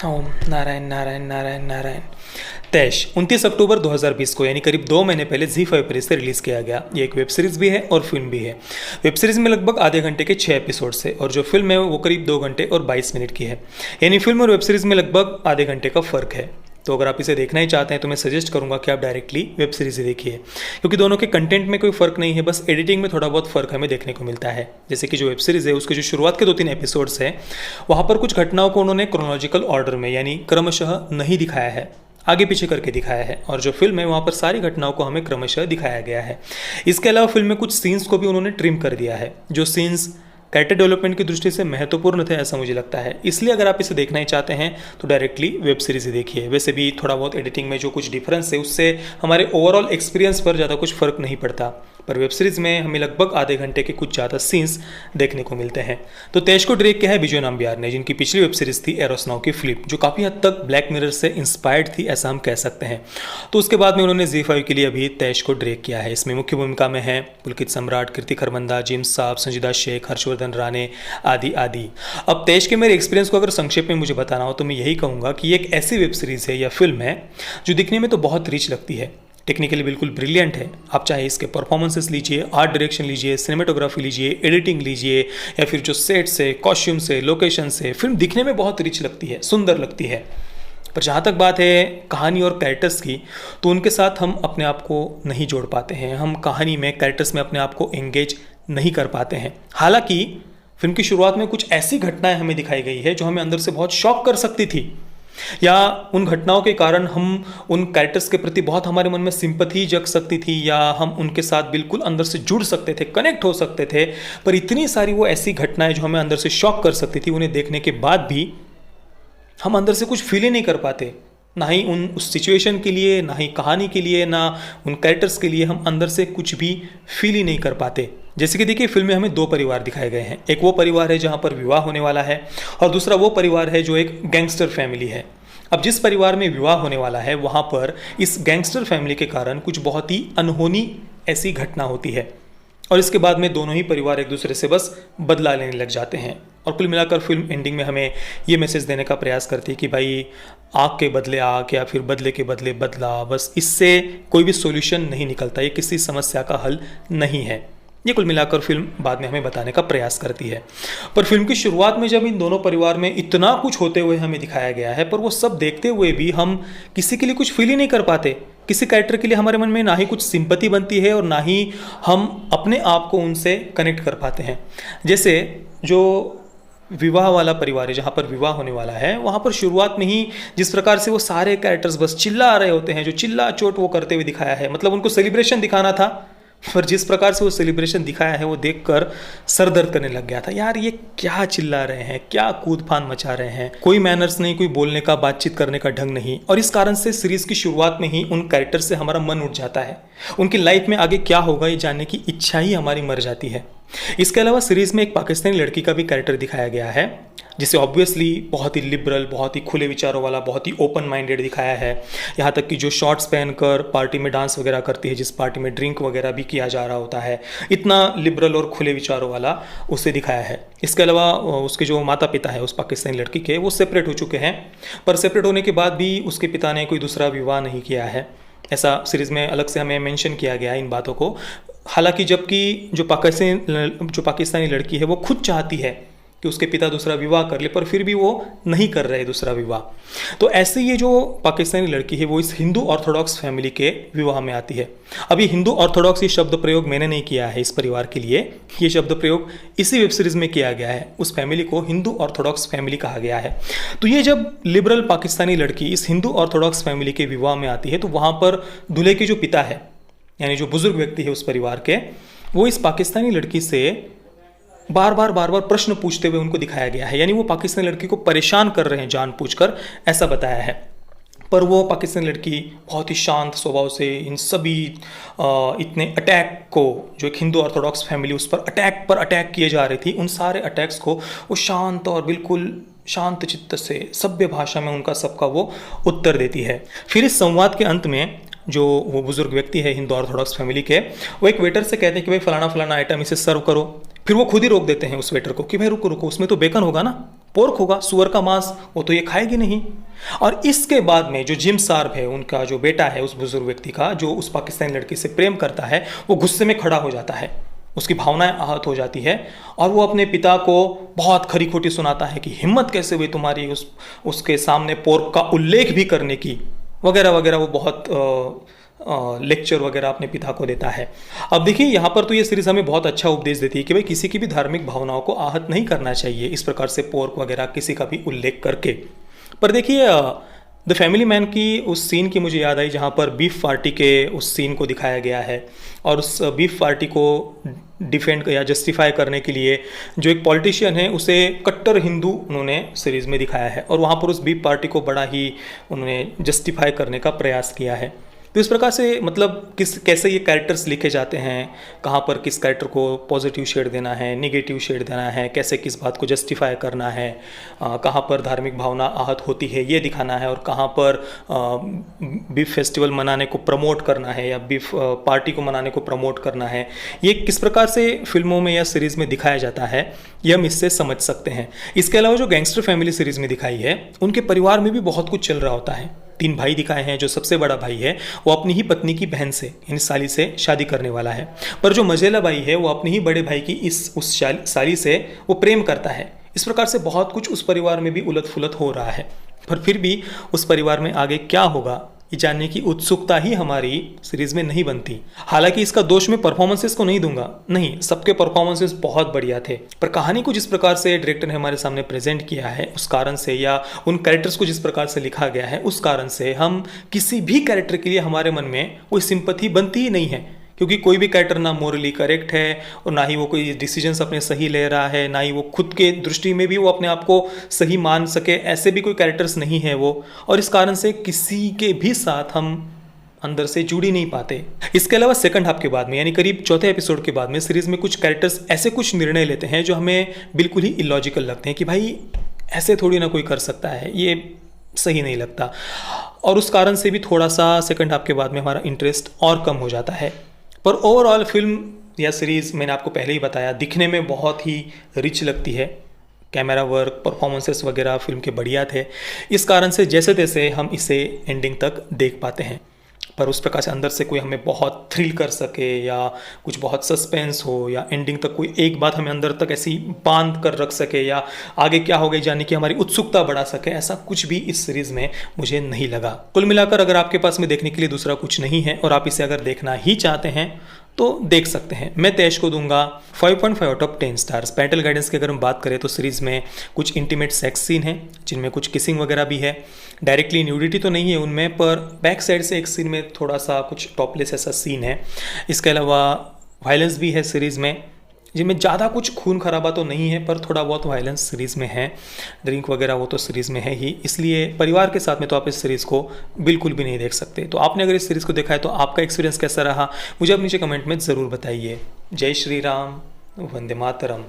ओम नारायण नारायण नारायण नारायण। तैश 29 अक्टूबर 2020 को यानी करीब 2 महीने पहले ZEE5 पर इसे रिलीज़ किया गया। ये एक वेब सीरीज़ भी है और फिल्म भी है। वेब सीरीज़ में लगभग आधे घंटे के 6 एपिसोड है और जो फिल्म है वो करीब 2 घंटे और 22 मिनट की है। यानी फिल्म और वेब सीरीज़ में लगभग आधे घंटे का फ़र्क है। तो अगर आप इसे देखना ही चाहते हैं तो मैं सजेस्ट करूंगा कि आप डायरेक्टली वेब सीरीज़ ही देखिए, क्योंकि दोनों के कंटेंट में कोई फ़र्क नहीं है, बस एडिटिंग में थोड़ा बहुत फ़र्क हमें देखने को मिलता है। जैसे कि जो वेब सीरीज़ है उसके जो शुरुआत के 2-3 एपिसोड्स हैं वहाँ पर कुछ घटनाओं को उन्होंने क्रोनोलॉजिकल ऑर्डर में यानी क्रमशः नहीं दिखाया है, आगे पीछे करके दिखाया है। और जो फिल्म है वहाँ पर सारी घटनाओं को हमें क्रमशः दिखाया गया है। इसके अलावा फिल्म में कुछ सीन्स को भी उन्होंने ट्रिम कर दिया है, जो सीन्स कैरेक्टर डेवलपमेंट की दृष्टि से महत्वपूर्ण थे, ऐसा मुझे लगता है। इसलिए अगर आप इसे देखना ही चाहते हैं तो डायरेक्टली वेब सीरीज़ ही देखिए। वैसे भी थोड़ा बहुत एडिटिंग में जो कुछ डिफरेंस है उससे हमारे ओवरऑल एक्सपीरियंस पर ज़्यादा कुछ फ़र्क नहीं पड़ता, पर वेब सीरीज़ में हमें लगभग आधे घंटे के कुछ ज़्यादा सीन्स देखने को मिलते हैं। तो तैश को डायरेक्ट किया है बिजोय नाम्बियार ने, जिनकी पिछली वेब सीरीज़ थी एरोस नाउ की फ्लिप, जो काफ़ी हद तक ब्लैक मिरर से इंस्पायर्ड थी, ऐसा हम कह सकते हैं। तो उसके बाद में उन्होंने ZEE5 के लिए अभी तैश को डायरेक्ट किया है। इसमें मुख्य भूमिका में हैं पुलकित सम्राट, कीर्ति खरबंदा, जेम्स साहब, संजीदा शेख, हर्षवर्धन राणे आदि आदि। अब तैश के मेरे एक्सपीरियंस को अगर संक्षेप में मुझे बताना हो तो मैं यही कहूँगा कि ये एक ऐसी वेब सीरीज़ है या फिल्म है जो दिखने में तो बहुत रिच लगती है, टेक्निकली बिल्कुल ब्रिलियंट है। आप चाहे इसके परफॉर्मेंसेस लीजिए, आर्ट डायरेक्शन लीजिए, सिनेमेटोग्राफी लीजिए, एडिटिंग लीजिए, या फिर जो सेट्स है, कॉस्ट्यूम से, लोकेशन से, फिल्म दिखने में बहुत रिच लगती है, सुंदर लगती है। पर जहाँ तक बात है कहानी और कैरेक्टर्स की, तो उनके साथ हम अपने आप को नहीं जोड़ पाते हैं। हम कहानी में, कैरेक्टर्स में अपने आप को एंगेज नहीं कर पाते हैं। हालांकि फिल्म की शुरुआत में कुछ ऐसी घटनाएं हमें दिखाई गई है जो हमें अंदर से बहुत शॉक कर सकती थी, या उन घटनाओं के कारण हम उन कैरेक्टर्स के प्रति बहुत हमारे मन में सिंपैथी जग सकती थी, या हम उनके साथ बिल्कुल अंदर से जुड़ सकते थे, कनेक्ट हो सकते थे। पर इतनी सारी वो ऐसी घटनाएं जो हमें अंदर से शॉक कर सकती थी, उन्हें देखने के बाद भी हम अंदर से कुछ फील ही नहीं कर पाते, ना ही उस सिचुएशन के लिए, ना ही कहानी के लिए, ना उन कैरेक्टर्स के लिए हम अंदर से कुछ भी फील ही नहीं कर पाते। जैसे कि देखिए फिल्म में हमें 2 परिवार दिखाए गए हैं। एक वो परिवार है जहाँ पर विवाह होने वाला है, और दूसरा वो परिवार है जो एक गैंगस्टर फैमिली है। अब जिस परिवार में विवाह होने वाला है वहाँ पर इस गैंगस्टर फैमिली के कारण कुछ बहुत ही अनहोनी ऐसी घटना होती है, और इसके बाद में दोनों ही परिवार एक दूसरे से बस बदला लेने लग जाते हैं। और कुल मिलाकर फिल्म एंडिंग में हमें ये मैसेज देने का प्रयास करती है कि भाई आग के बदले आग, या फिर बदले के बदले बदला, बस इससे कोई भी सॉल्यूशन नहीं निकलता, ये किसी समस्या का हल नहीं है। ये कुल मिलाकर फिल्म बाद में हमें बताने का प्रयास करती है। पर फिल्म की शुरुआत में जब इन दोनों परिवार में इतना कुछ होते हुए हमें दिखाया गया है, पर वो सब देखते हुए भी हम किसी के लिए कुछ फील ही नहीं कर पाते। किसी कैरेक्टर के लिए हमारे मन में ना ही कुछ सिंपैथी बनती है और ना ही हम अपने आप को उनसे कनेक्ट कर पाते हैं। जैसे जो विवाह वाला परिवार है, जहाँ पर विवाह होने वाला है, वहाँ पर शुरुआत में ही जिस प्रकार से वो सारे कैरेक्टर्स बस चिल्ला रहे होते हैं, जो चिल्ला चोट वो करते हुए दिखाया है, मतलब उनको सेलिब्रेशन दिखाना था, पर जिस प्रकार से वो सेलिब्रेशन दिखाया है वो देखकर सर दर्द करने लग गया था। यार ये क्या चिल्ला रहे हैं, क्या कूद फान मचा रहे हैं, कोई मैनर्स नहीं, कोई बोलने का, बातचीत करने का ढंग नहीं। और इस कारण से सीरीज की शुरुआत में ही उन कैरेक्टर से हमारा मन उठ जाता है, उनकी लाइफ में आगे क्या होगा ये जानने की इच्छा ही हमारी मर जाती है। इसके अलावा सीरीज में एक पाकिस्तानी लड़की का भी कैरेक्टर दिखाया गया है, जिसे ऑब्वियसली बहुत ही लिबरल, बहुत ही खुले विचारों वाला, बहुत ही ओपन माइंडेड दिखाया है। यहाँ तक कि जो शॉर्ट्स पहनकर पार्टी में डांस वगैरह करती है, जिस पार्टी में ड्रिंक वगैरह भी किया जा रहा होता है, इतना लिबरल और खुले विचारों वाला उसे दिखाया है। इसके अलावा उसके जो माता पिता है उस पाकिस्तानी लड़की के, वो सेपरेट हो चुके हैं, पर सेपरेट होने के बाद भी उसके पिता ने कोई दूसरा विवाह नहीं किया है, ऐसा सीरीज़ में अलग से हमें मेंशन किया गया है इन बातों को। हालांकि जबकि जो पाकिस्तानी लड़की है वो खुद चाहती है कि उसके पिता दूसरा विवाह कर ले, पर फिर भी वो नहीं कर रहे दूसरा विवाह। तो ऐसे ये जो पाकिस्तानी लड़की है वो इस हिंदू ऑर्थोडॉक्स फैमिली के विवाह में आती है। अभी हिंदू ऑर्थोडॉक्स ये शब्द प्रयोग मैंने नहीं किया है इस परिवार के लिए, ये शब्द प्रयोग इसी वेब सीरीज में किया गया है। उस फैमिली को हिंदू ऑर्थोडॉक्स फैमिली कहा गया है। तो ये जब लिबरल पाकिस्तानी लड़की इस हिंदू ऑर्थोडॉक्स फैमिली के विवाह में आती है, तो वहाँ पर दूल्हे के जो पिता है, यानी जो बुजुर्ग व्यक्ति है उस परिवार के, वो इस पाकिस्तानी लड़की से बार बार प्रश्न पूछते हुए उनको दिखाया गया है, यानी वो पाकिस्तानी लड़की को परेशान कर रहे हैं जानबूझकर, ऐसा बताया है। पर वो पाकिस्तानी लड़की बहुत ही शांत स्वभाव से इन सभी इतने अटैक को, जो एक हिंदू ऑर्थोडॉक्स फैमिली उस पर अटैक किए जा रही थी, उन सारे अटैक्स को वो शांत और बिल्कुल शांत चित्त से सभ्य भाषा में उनका सबका वो उत्तर देती है। फिर इस संवाद के अंत में जो वो बुजुर्ग व्यक्ति है हिंदू ऑर्थोडॉक्स फैमिली के, वो एक वेटर से कहते हैं कि भाई फलाना फलाना आइटम इसे सर्व करो। फिर वो खुद ही रोक देते हैं उस वेटर को कि भाई रुको रुको, उसमें तो बेकन होगा ना, पोर्क होगा, सुअर का मांस, वो तो ये खाएगी नहीं। और इसके बाद में जो जिम शार्प है, उनका जो बेटा है उस बुजुर्ग व्यक्ति का, जो उस पाकिस्तानी लड़की से प्रेम करता है, वो गुस्से में खड़ा हो जाता है, उसकी भावनाएं आहत हो जाती है और वो अपने पिता को बहुत खरी खोटी सुनाता है कि हिम्मत कैसे हुई तुम्हारी उसके सामने पोर्क का उल्लेख भी करने की, वगैरह वगैरह। वो बहुत लेक्चर वगैरह अपने पिता को देता है। अब देखिए यहाँ पर तो ये सीरीज हमें बहुत अच्छा उपदेश देती है कि भाई किसी की भी धार्मिक भावनाओं को आहत नहीं करना चाहिए इस प्रकार से पोर्क वगैरह किसी का भी उल्लेख करके। पर देखिए द फैमिली मैन की उस सीन की मुझे याद आई जहाँ पर बीफ पार्टी के उस सीन को दिखाया गया है और उस बीफ पार्टी को डिफेंड या जस्टिफाई करने के लिए जो एक पॉलिटिशियन है उसे कट्टर हिंदू उन्होंने सीरीज़ में दिखाया है और वहाँ पर उस बीफ पार्टी को बड़ा ही उन्होंने जस्टिफाई करने का प्रयास किया है। तो इस प्रकार से मतलब कैसे ये कैरेक्टर्स लिखे जाते हैं, कहाँ पर किस कैरेक्टर को पॉजिटिव शेड देना है, निगेटिव शेड देना है, कैसे किस बात को जस्टिफाई करना है, कहाँ पर धार्मिक भावना आहत होती है ये दिखाना है और कहाँ पर बीफ फेस्टिवल मनाने को प्रमोट करना है या बीफ पार्टी को मनाने को प्रमोट करना है, ये किस प्रकार से फिल्मों में या सीरीज़ में दिखाया जाता है ये हम इससे समझ सकते हैं। इसके अलावा जो गैंगस्टर फैमिली सीरीज़ में दिखाई है उनके परिवार में भी बहुत कुछ चल रहा होता है। 3 भाई दिखाए हैं। जो सबसे बड़ा भाई है वो अपनी ही पत्नी की बहन से यानी साली से शादी करने वाला है, पर जो मझेला भाई है वो अपने ही बड़े भाई की उस साली से वो प्रेम करता है। इस प्रकार से बहुत कुछ उस परिवार में भी उलट फुलट हो रहा है, पर फिर भी उस परिवार में आगे क्या होगा ये जानने की उत्सुकता ही हमारी सीरीज में नहीं बनती। हालांकि इसका दोष मैं परफॉर्मेंसेस को नहीं दूंगा, नहीं, सबके परफॉर्मेंसेस बहुत बढ़िया थे, पर कहानी को जिस प्रकार से डायरेक्टर ने हमारे सामने प्रेजेंट किया है उस कारण से या उन कैरेक्टर्स को जिस प्रकार से लिखा गया है उस कारण से हम किसी भी कैरेक्टर के लिए हमारे मन में कोई सिंपैथी बनती ही नहीं है, क्योंकि कोई भी कैरेक्टर ना मोरली करेक्ट है और ना ही वो कोई डिसीजंस अपने सही ले रहा है, ना ही वो खुद के दृष्टि में भी वो अपने आप को सही मान सके, ऐसे भी कोई कैरेक्टर्स नहीं है वो। और इस कारण से किसी के भी साथ हम अंदर से जुड़ ही नहीं पाते। इसके अलावा सेकंड हाफ के बाद में यानी करीब चौथे एपिसोड के बाद में सीरीज में कुछ कैरेक्टर्स ऐसे कुछ निर्णय लेते हैं जो हमें बिल्कुल ही इलॉजिकल लगते हैं कि भाई ऐसे थोड़ी ना कोई कर सकता है, ये सही नहीं लगता। और उस कारण से भी थोड़ा सा सेकंड हाफ के बाद में हमारा इंटरेस्ट और कम हो जाता है। पर ओवरऑल फिल्म या सीरीज़ मैंने आपको पहले ही बताया दिखने में बहुत ही रिच लगती है। कैमरा वर्क, परफॉर्मेंसेस वगैरह फिल्म के बढ़िया थे, इस कारण से जैसे तैसे हम इसे एंडिंग तक देख पाते हैं। पर उस प्रकार से अंदर से कोई हमें बहुत थ्रिल कर सके या कुछ बहुत सस्पेंस हो या एंडिंग तक कोई एक बात हमें अंदर तक ऐसी बांध कर रख सके या आगे क्या हो गई जानने की हमारी उत्सुकता बढ़ा सके, ऐसा कुछ भी इस सीरीज़ में मुझे नहीं लगा। कुल मिलाकर अगर आपके पास में देखने के लिए दूसरा कुछ नहीं है और आप इसे अगर देखना ही चाहते हैं तो देख सकते हैं। मैं तेज को दूंगा 5.5 out of 10 stars. Parental guidance की अगर हम बात करें तो सीरीज़ में कुछ इंटीमेट सेक्स सीन है जिनमें कुछ किसिंग वगैरह भी है। डायरेक्टली न्यूडिटी तो नहीं है उनमें, पर बैक साइड से एक सीन में थोड़ा सा कुछ टॉपलेस ऐसा सीन है। इसके अलावा वायलेंस भी है सीरीज़ में, जिनमें ज़्यादा कुछ खून खराबा तो नहीं है पर थोड़ा बहुत वायलेंस सीरीज़ में है। ड्रिंक वगैरह वो तो सीरीज़ में है ही, इसलिए परिवार के साथ में तो आप इस सीरीज़ को बिल्कुल भी नहीं देख सकते। तो आपने अगर इस सीरीज़ को देखा है तो आपका एक्सपीरियंस कैसा रहा मुझे आप नीचे कमेंट में ज़रूर बताइए। जय श्री राम, वंदे मातरम।